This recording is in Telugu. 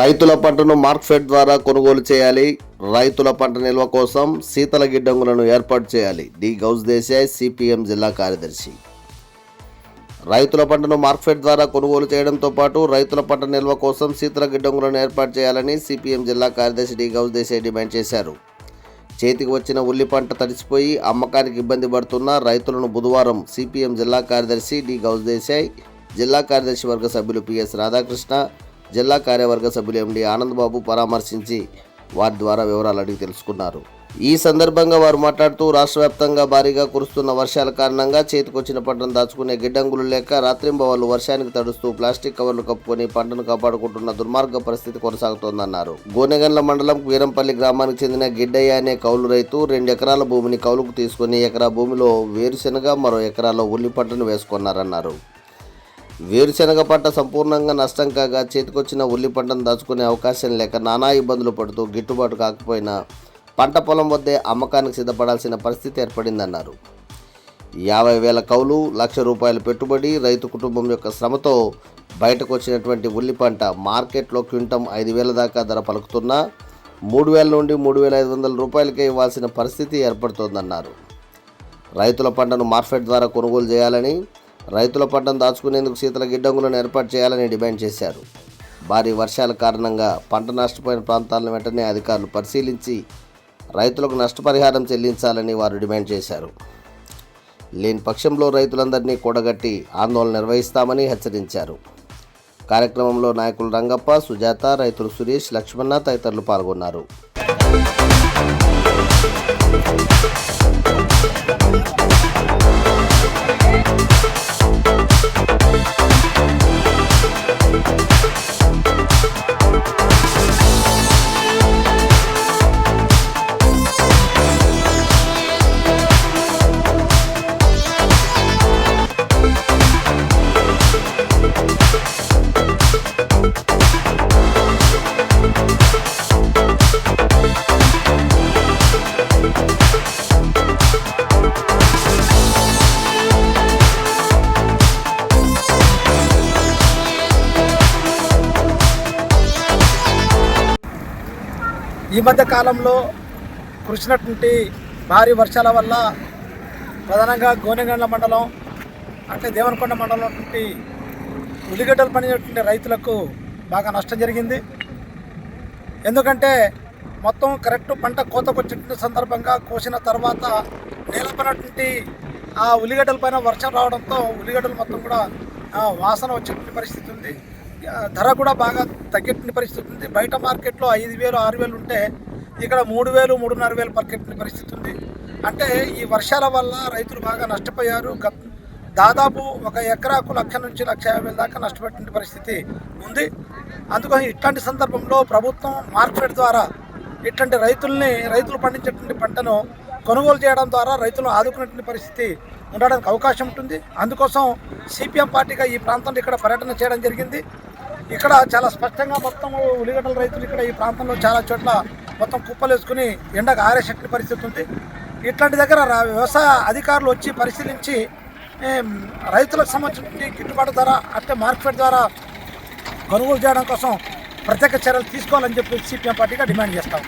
రైతుల పంటను మార్కెట్ ద్వారా కొనుగోలు చేయాలి. రైతుల పంట నిల్వ కోసం శీతల గిడ్డంగులను ఏర్పాటు చేయాలి. డి గౌస్ దేశాయ్, సిపిఎం జిల్లా కార్యదర్శి. రైతుల పంటను మార్కెట్ ద్వారా కొనుగోలు చేయడంతో పాటు రైతుల పంట నిల్వ కోసం శీతల గిడ్డంగులను ఏర్పాటు చేయాలని సిపిఎం జిల్లా కార్యదర్శి డి గౌస్ దేశాయ్ డిమాండ్ చేశారు. చేతికి వచ్చిన ఉల్లి పంట తడిసిపోయి అమ్మకానికి ఇబ్బంది పడుతున్న రైతులను బుధవారం సిపిఎం జిల్లా కార్యదర్శి డి గౌస్ దేశాయ్, జిల్లా కార్యదర్శి వర్గ సభ్యులు పిఎస్ రాధాకృష్ణ, జిల్లా కార్యవర్గ సభ్యులు ఎండి ఆనంద్ బాబు పరామర్శించి వారి ద్వారా వివరాలు అడిగి తెలుసుకున్నారు. ఈ సందర్భంగా వారు మాట్లాడుతూ రాష్ట్ర వ్యాప్తంగా భారీగా కురుస్తున్న వర్షాల కారణంగా చేతికొచ్చిన పంటను దాచుకునే గిడ్డంగులు లేక రాత్రింబవళ్లు వర్షానికి తడుస్తూ ప్లాస్టిక్ కవర్లు కప్పుకొని పంటను కాపాడుకుంటున్న దుర్మార్గ పరిస్థితి కొనసాగుతోందన్నారు. గోనెగండ్ల మండలం వీరంపల్లి గ్రామానికి చెందిన గిడ్డయ్య అనే కౌలు రైతు 2 ఎకరాల భూమిని కౌలుకు తీసుకుని ఎకరా భూమిలో వేరుశెనగ, మరో ఎకరాలో ఉల్లి పంటను వేసుకున్నారన్నారు. వేరుశెనగ పంట సంపూర్ణంగా నష్టం కాగా చేతికొచ్చిన ఉల్లి పంటను దాచుకునే అవకాశం లేక నానా ఇబ్బందులు పడుతూ గిట్టుబాటు కాకపోయినా పంట పొలం వద్దే అమ్మకానికి సిద్ధపడాల్సిన పరిస్థితి ఏర్పడిందన్నారు. 50,000 కౌలు, ₹1,00,000 పెట్టుబడి, రైతు కుటుంబం యొక్క శ్రమతో బయటకు వచ్చినటువంటి ఉల్లి పంట మార్కెట్లో క్వింటం 5,000 దాకా ధర పలుకుతున్నా 3,000 నుండి ₹3,500 ఇవ్వాల్సిన పరిస్థితి ఏర్పడుతోందన్నారు. రైతుల పంటను మార్కెట్ ద్వారా కొనుగోలు చేయాలని, రైతుల పంటను దాచుకునేందుకు శీతల గిడ్డంగులను ఏర్పాటు చేయాలని డిమాండ్ చేశారు. భారీ వర్షాల కారణంగా పంట నష్టపోయిన ప్రాంతాలను వెంటనే అధికారులు పరిశీలించి రైతులకు నష్టపరిహారం చెల్లించాలని వారు డిమాండ్ చేశారు. లేని పక్షంలో రైతులందరినీ కూడగట్టి ఆందోళన నిర్వహిస్తామని హెచ్చరించారు. కార్యక్రమంలో నాయకులు రంగప్ప, సుజాత, రైతులు సురేష్, లక్ష్మణ తదితరులు పాల్గొన్నారు. ఈ మధ్య కాలంలో కురిసినటువంటి భారీ వర్షాల వల్ల ప్రధానంగా గోనెగండ్ల మండలం అంటే దేవనకొండ మండలంలో ఉల్లిగడ్డలు పండించేటువంటి రైతులకు బాగా నష్టం జరిగింది. ఎందుకంటే మొత్తం కరెక్ట్ పంట కోతకు వచ్చినటువంటి సందర్భంగా కోసిన తర్వాత నేలపైనటువంటి ఆ ఉల్లిగడ్డల పైన వర్షం రావడంతో ఉల్లిగడ్డలు మొత్తం కూడా వాసన వచ్చేటువంటి పరిస్థితి ఉంది. ధర కూడా బాగా తగ్గేటువంటి పరిస్థితి ఉంది. బయట మార్కెట్లో 5,000, 6,000 ఉంటే ఇక్కడ 3,000, 3,500 పలికేటువంటి పరిస్థితి ఉంది. అంటే ఈ వర్షాల వల్ల రైతులు బాగా నష్టపోయారు. దాదాపు 1 ఎకరాకు 1,00,000 నుంచి 1,50,000 దాకా నష్టపోయేటువంటి పరిస్థితి ఉంది. అందుకని ఇట్లాంటి సందర్భంలో ప్రభుత్వం మార్కెట్ ద్వారా ఇట్లాంటి రైతులు పండించేటువంటి పంటను కొనుగోలు చేయడం ద్వారా రైతులను ఆదుకునేటువంటి పరిస్థితి ఉండడానికి అవకాశం ఉంటుంది. అందుకోసం సిపిఎం పార్టీగా ఈ ప్రాంతంలో ఇక్కడ పర్యటన చేయడం జరిగింది. ఇక్కడ చాలా స్పష్టంగా మొత్తం ఉల్లిగడ్డల రైతులు ఇక్కడ ఈ ప్రాంతంలో చాలా చోట్ల మొత్తం కుప్పలు వేసుకుని ఎండకు ఆరేసేటువంటి పరిస్థితి ఉంది. ఇట్లాంటి దగ్గర వ్యవసాయ అధికారులు వచ్చి పరిశీలించి రైతులకు సంబంధించిన గిట్టుబాటు ధర అంటే మార్కెట్ ద్వారా కొనుగోలు చేయడం కోసం ప్రత్యేక చర్యలు తీసుకోవాలని చెప్పి సిపిఎం పార్టీగా డిమాండ్ చేస్తాం.